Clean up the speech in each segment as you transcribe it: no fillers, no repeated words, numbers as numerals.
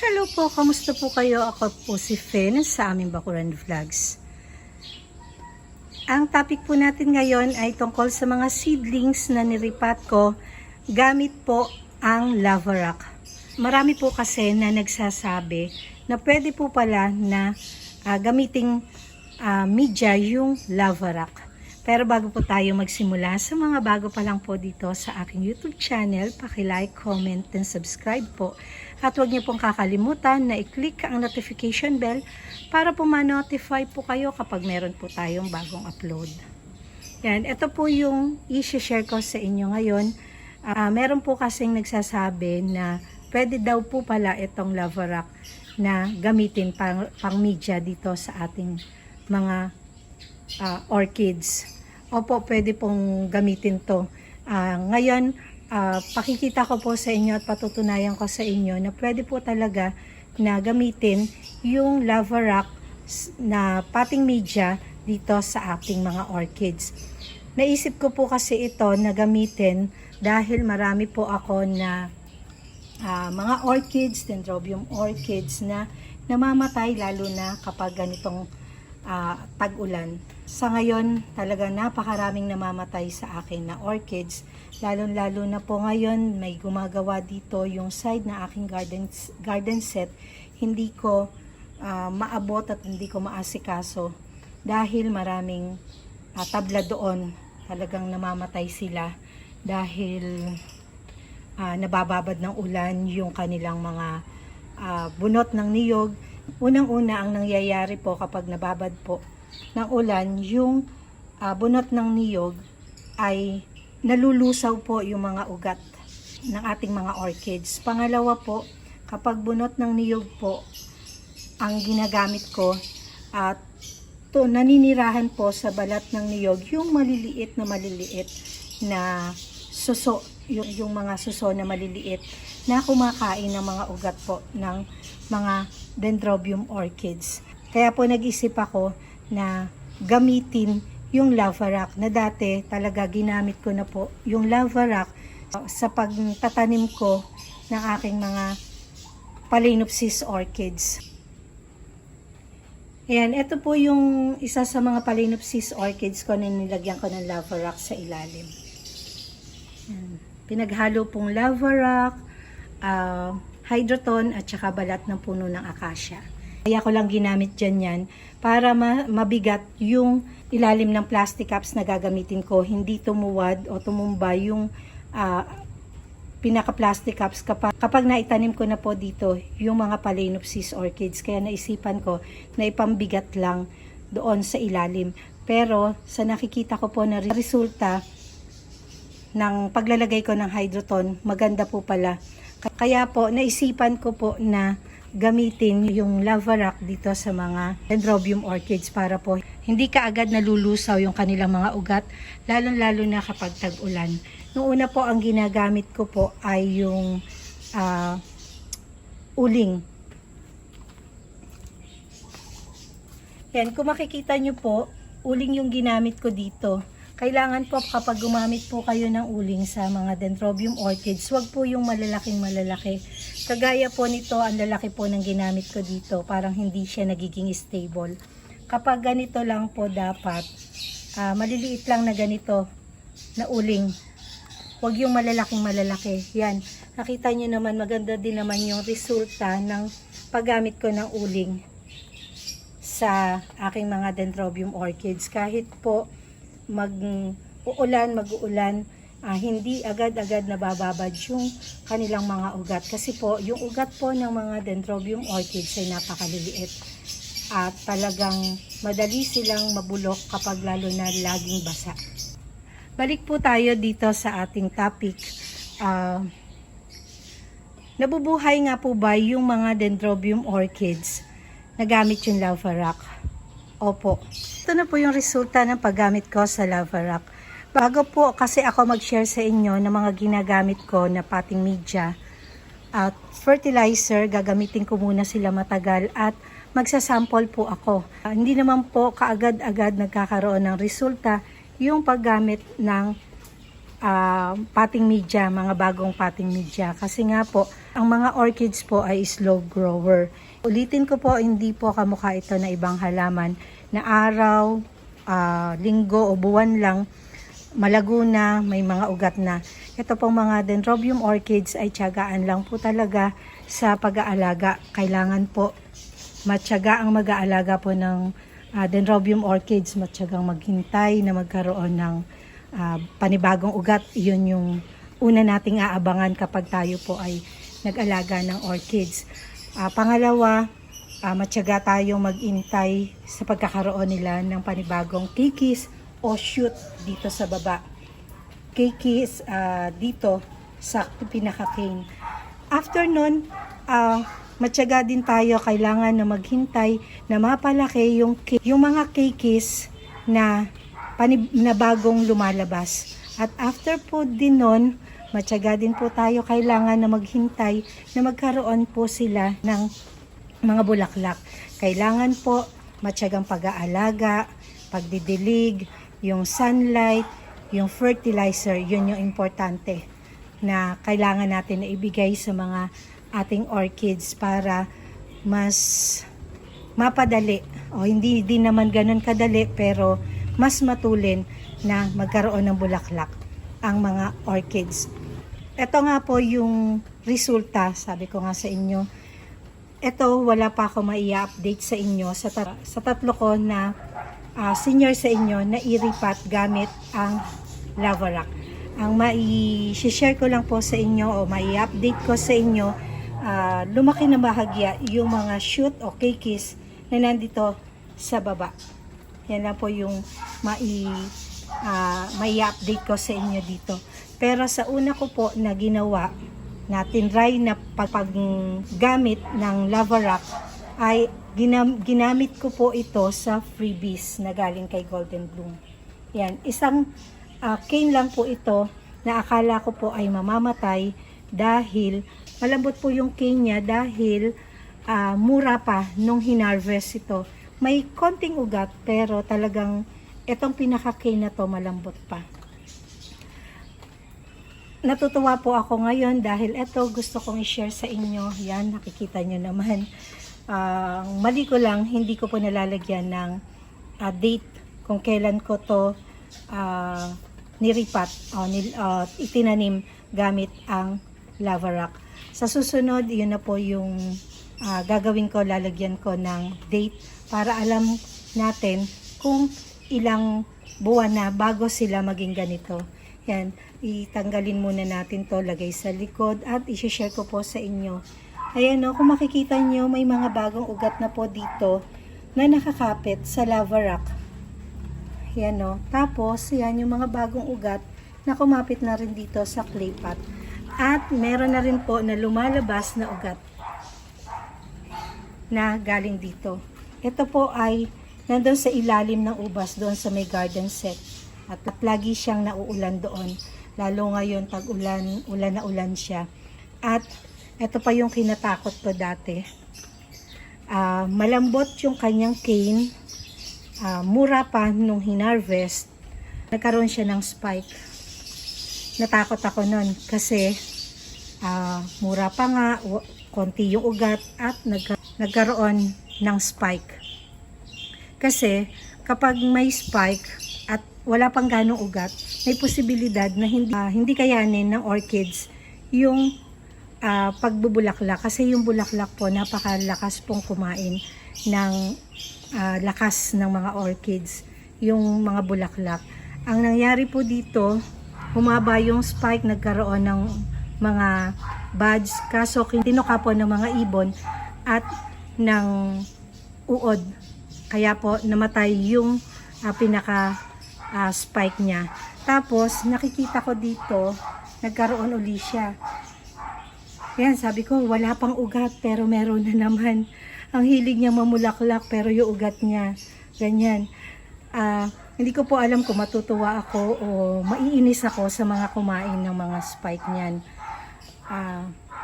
Hello po, kamusta po kayo? Ako po si Fen sa aming Bakuran Vlogs. Ang topic po natin ngayon ay tungkol sa mga seedlings na niripat ko gamit po ang lava rock. Marami po kasi na nagsasabi na pwede po pala na gamiting media yung lava rock. Pero bago po tayo magsimula, sa mga bago pa lang po dito sa aking YouTube channel, paki-like, comment, and subscribe po. At huwag niyo pong kakalimutan na i-click ang notification bell para po ma-notify po kayo kapag meron po tayong bagong upload. Yan, ito po yung i-share ko sa inyo ngayon. Meron po kasing nagsasabi na pwede daw po pala itong lava rock na gamitin pang media dito sa ating mga orchids. Opo, pwede pong gamitin to. Ngayon, pakikita ko po sa inyo at patutunayan ko sa inyo na pwede po talaga na gamitin yung lava rock na potting media dito sa ating mga orchids. Naisip ko po kasi ito na gamitin dahil marami po ako na mga orchids, dendrobium orchids na namamatay lalo na kapag ganitong tag-ulan. Sa ngayon, talaga napakaraming namamatay sa akin na orchids. Lalo-lalo na po ngayon, may gumagawa dito yung side na aking garden set. Hindi ko maabot at hindi ko maasikaso dahil maraming tabla doon. Talagang namamatay sila dahil nabababad ng ulan yung kanilang mga bunot ng niyog. Unang-una ang nangyayari po kapag nababad po ng ulan, yung bunot ng niyog ay nalulusaw po yung mga ugat ng ating mga orchids. Pangalawa po, kapag bunot ng niyog po ang ginagamit ko at naninirahan po sa balat ng niyog yung maliliit na suso, yung mga suso na maliliit na kumakain ng mga ugat po ng mga dendrobium orchids. Kaya po nag-isip ako na gamitin yung lava rock na dati talaga ginamit ko na po yung lava rock sa pagtatanim ko ng aking mga Phalaenopsis orchids. Ayan, ito po yung isa sa mga Phalaenopsis orchids ko na nilagyan ko ng lava rock sa ilalim. Ayan. Pinaghalo pong lava rock, hydroton at saka balat ng puno ng acacia. Kaya ko lang ginamit dyan yan para mabigat yung ilalim ng plastic cups na gagamitin ko. Hindi tumuwad o tumumba yung pinaka-plastic cups kapag naitanim ko na po dito yung mga Phalaenopsis orchids. Kaya naisipan ko na ipambigat lang doon sa ilalim. Pero sa nakikita ko po na resulta ng paglalagay ko ng hydroton, maganda po pala. Kaya po naisipan ko po na gamitin yung lava rock dito sa mga dendrobium orchids para po hindi kaagad nalulusaw yung kanilang mga ugat, lalong-lalo na kapag tag-ulan. Noong una po ang ginagamit ko po ay yung uling. Yan, kung makikita nyo po, uling yung ginamit ko dito. Kailangan po kapag gumamit po kayo ng uling sa mga dendrobium orchids, wag po yung malalaking malalaki. Kagaya po nito, ang lalaki po ng ginamit ko dito, parang hindi siya nagiging stable. Kapag ganito lang po dapat, maliliit lang na ganito na uling. Wag yung malalaking malalaki. Yan, nakita nyo naman, maganda din naman yung resulta ng paggamit ko ng uling sa aking mga dendrobium orchids. Kahit po mag-uulan, hindi agad-agad nabababad yung kanilang mga ugat. Kasi po, yung ugat po ng mga dendrobium orchids ay napakaliliit. At talagang madali silang mabulok kapag lalo na laging basa. Balik po tayo dito sa ating topic. Nabubuhay nga po ba yung mga dendrobium orchids na gamit yung lava rock? Opo. Ito na po yung resulta ng paggamit ko sa lava rock. Bago po kasi ako mag-share sa inyo ng mga ginagamit ko na potting media at fertilizer, gagamitin ko muna sila matagal at magsasample po ako. Hindi naman po kaagad-agad nagkakaroon ng resulta yung paggamit ng potting media, mga bagong potting media. Kasi nga po, ang mga orchids po ay slow grower. Ulitin ko po, hindi po kamukha ito na ibang halaman na araw, linggo o buwan lang, malago na, may mga ugat na. Ito pong mga Dendrobium orchids ay tiyagaan lang po talaga sa pag-aalaga. Kailangan po matyaga ang mag-aalaga po ng Dendrobium orchids, matyagang maghintay na magkaroon ng panibagong ugat. Yun yung una nating aabangan kapag tayo po ay nag-alaga ng orchids. Pangalawa, matyaga tayong mag-intay sa pagkakaroon nila ng panibagong kikis o shoot dito sa baba. Kikis dito sa pinaka-cane. After nun, matyaga din tayo, kailangan na maghintay na mapalaki yung mga kikis na bagong lumalabas. At after po din nun, matyaga din po tayo, kailangan na maghintay na magkaroon po sila ng mga bulaklak. Kailangan po matyagang pag-aalaga, pagdidilig, yung sunlight, yung fertilizer, yun yung importante na kailangan natin na ibigay sa mga ating orchids para mas mapadali, o hindi din naman ganun kadali, pero mas matulin na magkaroon ng bulaklak ang mga orchids. Ito nga po yung resulta, sabi ko nga sa inyo. Ito, wala pa ako mai-update sa inyo sa tatlo ko na senior sa inyo na iripat gamit ang lava rock. Ang mai-share ko lang po sa inyo o mai-update ko sa inyo, lumaki na bahagya yung mga shoot o kikis na nandito sa baba. Yan lang po yung mai-update ko sa inyo dito. Pero sa una ko po na ginawa, na tinry na paggamit ng lava rock, ay ginamit ko po ito sa freebies na galing kay Golden Bloom. Yan, isang cane lang po ito na akala ko po ay mamamatay dahil malambot po yung cane niya dahil mura pa nung hinarvest ito. May konting ugat pero talagang itong pinaka-cane na to malambot pa. Natutuwa po ako ngayon dahil ito gusto kong i-share sa inyo. Yan, nakikita nyo naman. Mali ko lang, hindi ko po nalalagyan ng date kung kailan ko to niripat o itinanim gamit ang lava rock. Sa susunod, yun na po yung gagawin ko, lalagyan ko ng date para alam natin kung ilang buwan na bago sila maging ganito. Yan, itanggalin muna natin to, lagay sa likod at i-share ko po sa inyo. Ayan o, kung makikita nyo, may mga bagong ugat na po dito na nakakapit sa lava rock. Yan o, tapos yan yung mga bagong ugat na kumapit na rin dito sa clay pot. At meron na rin po na lumalabas na ugat na galing dito. Ito po ay nandun sa ilalim ng ubas, doon sa may garden set. At lagi siyang nauulan doon. Lalo ngayon, tag-ulan, ulan na ulan siya. At ito pa yung kinatakot ko dati. Malambot yung kanyang cane. Mura pa nung hinarvest. Nagkaroon siya ng spike. Natakot ako nun kasi mura pa nga, konti yung ugat at nagkaroon ng spike. Kasi kapag may spike at wala pang ganong ugat, may posibilidad na hindi kayanin ng orchids yung pagbubulaklak. Kasi yung bulaklak po, napakalakas pong kumain ng lakas ng mga orchids, yung mga bulaklak. Ang nangyari po dito, humaba yung spike, nagkaroon ng mga buds, kaso tinuka po ng mga ibon at ng uod. Kaya po namatay yung pinaka spike niya. Tapos nakikita ko dito, nagkaroon uli siya. Yan, sabi ko wala pang ugat pero meron na naman. Ang hilig niya mamulaklak pero yung ugat niya ganyan. Hindi ko po alam kung matutuwa ako o maiinis ako sa mga kumain ng mga spike niyan.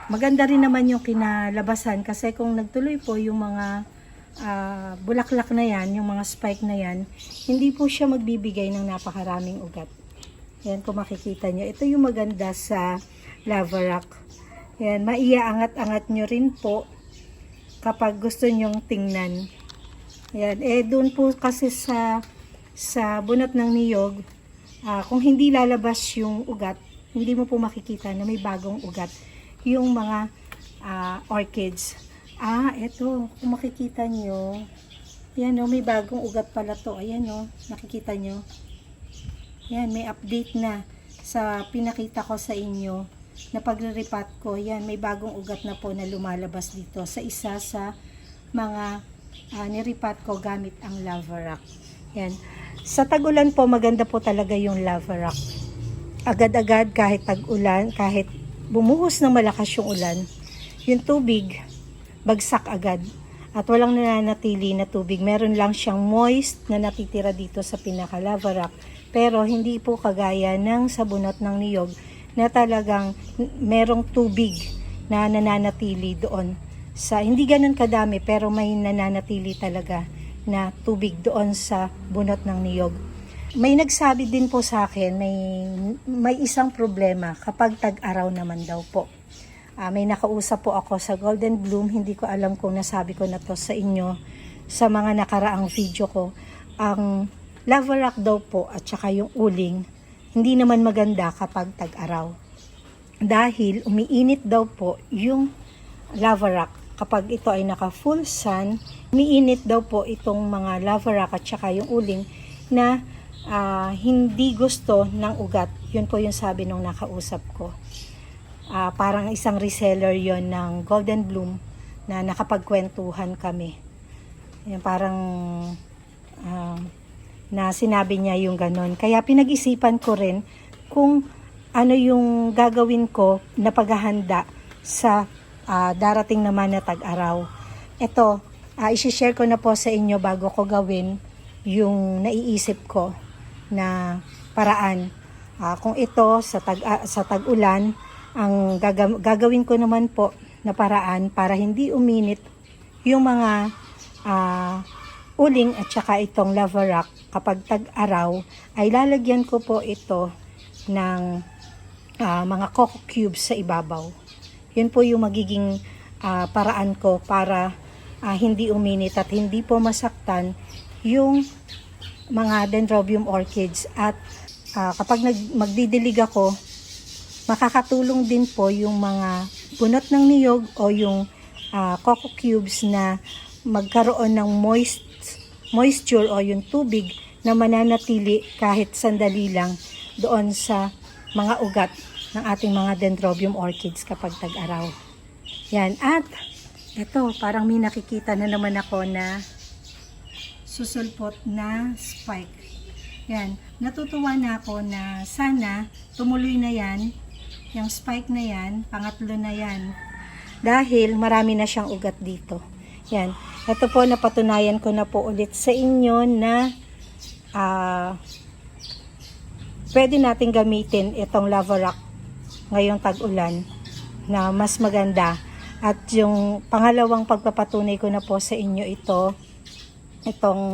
Maganda rin naman yung kinalabasan kasi kung nagtuloy po yung mga bulaklak na yan, yung mga spike na yan, hindi po siya magbibigay ng napakaraming ugat. Yan, kung makikita nyo. Ito yung maganda sa lava rock. Yan, maiaangat-angat nyo rin po kapag gusto nyong tingnan. Yan, doon po kasi sa bunot ng niyog, kung hindi lalabas yung ugat, hindi mo po makikita na may bagong ugat yung mga orchids. Ito, kung makikita nyo, yan may bagong ugat pala to. Ayan nakikita nyo. Yan, may update na sa pinakita ko sa inyo na pagre-repat ko. Yan, may bagong ugat na po na lumalabas dito sa isa sa mga niripat ko gamit ang lava rock. Yan. Sa tag-ulan po, maganda po talaga yung lava rock. Agad-agad kahit tag-ulan, kahit bumuhos ng malakas yung ulan, yung tubig, bagsak agad. At walang nananatili na tubig. Meron lang siyang moist na natitira dito sa pinaka-lava rock. Pero hindi po kagaya ng sa bunot ng niyog na talagang merong tubig na nananatili doon. Hindi ganun kadami pero may nananatili talaga na tubig doon sa bunot ng niyog. May nagsabi din po sa akin, may isang problema kapag tag-araw naman daw po. May nakausap po ako sa Golden Bloom, hindi ko alam kung nasabi ko na to sa inyo sa mga nakaraang video ko. Ang lava rock daw po at saka yung uling, hindi naman maganda kapag tag-araw. Dahil umiinit daw po yung lava rock. Kapag ito ay naka full sun, umiinit daw po itong mga lava rock at saka yung uling na hindi gusto ng ugat. Yun po yung sabi nung nakausap ko. Parang isang reseller yon ng Golden Bloom na nakapagkwentuhan kami. Yan, parang na sinabi niya yung ganon. Kaya pinag-isipan ko rin kung ano yung gagawin ko na paghahanda sa darating naman na tag-araw. Ito, isi-share ko na po sa inyo bago ko gawin yung naiisip ko na paraan. Kung ito sa tag-ulan, ang gagawin ko naman po na paraan para hindi uminit yung mga uling at saka itong lava rock kapag tag-araw, ay lalagyan ko po ito ng mga coco cubes sa ibabaw. Yun po yung magiging paraan ko para hindi uminit at hindi po masaktan yung mga dendrobium orchids. At kapag magdidilig ako, makakatulong din po yung mga bunot ng niyog o yung coco cubes na magkaroon ng moisture o yung tubig na mananatili kahit sandali lang doon sa mga ugat ng ating mga dendrobium orchids kapag tag-araw. Yan. At ito, parang may nakikita na naman ako na susulpot na spike. Yan. Natutuwa na ako na sana tumuloy na yan. Yung spike na yan, pangatlo na yan. Dahil marami na siyang ugat dito. Yan. Ito po, napatunayan ko na po ulit sa inyo na pwede natin gamitin itong lava rock ngayong tag-ulan na mas maganda. At yung pangalawang pagpapatunay ko na po sa inyo itong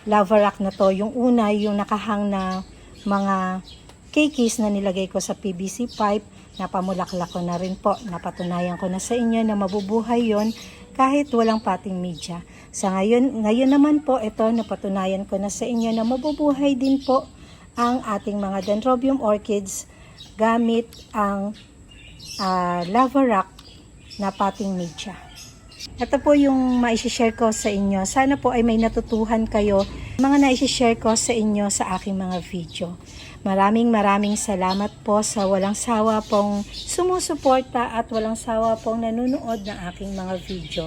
lava rock na to. Yung una, yung nakahang na mga cakes na nilagay ko sa PVC pipe, napamulaklak ko na rin po. Napatunayan ko na sa inyo na mabubuhay yon kahit walang potting media. Sa ngayon naman po, ito napatunayan ko na sa inyo na mabubuhay din po ang ating mga dendrobium orchids gamit ang lava rock na potting media. Ito po yung ma-share ko sa inyo. Sana po ay may natutuhan kayo mga na-share ko sa inyo sa aking mga video. Maraming salamat po sa walang sawa pong sumusuporta at walang sawa pong nanonood ng aking mga video.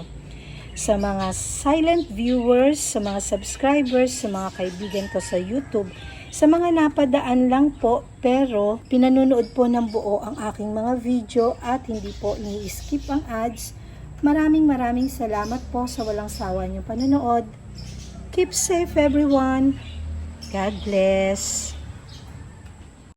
Sa mga silent viewers, sa mga subscribers, sa mga kaibigan ko sa YouTube, sa mga napadaan lang po pero pinanonood po ng buo ang aking mga video at hindi po ini-skip ang ads. Maraming salamat po sa walang sawa niyong panonood. Keep safe everyone. God bless.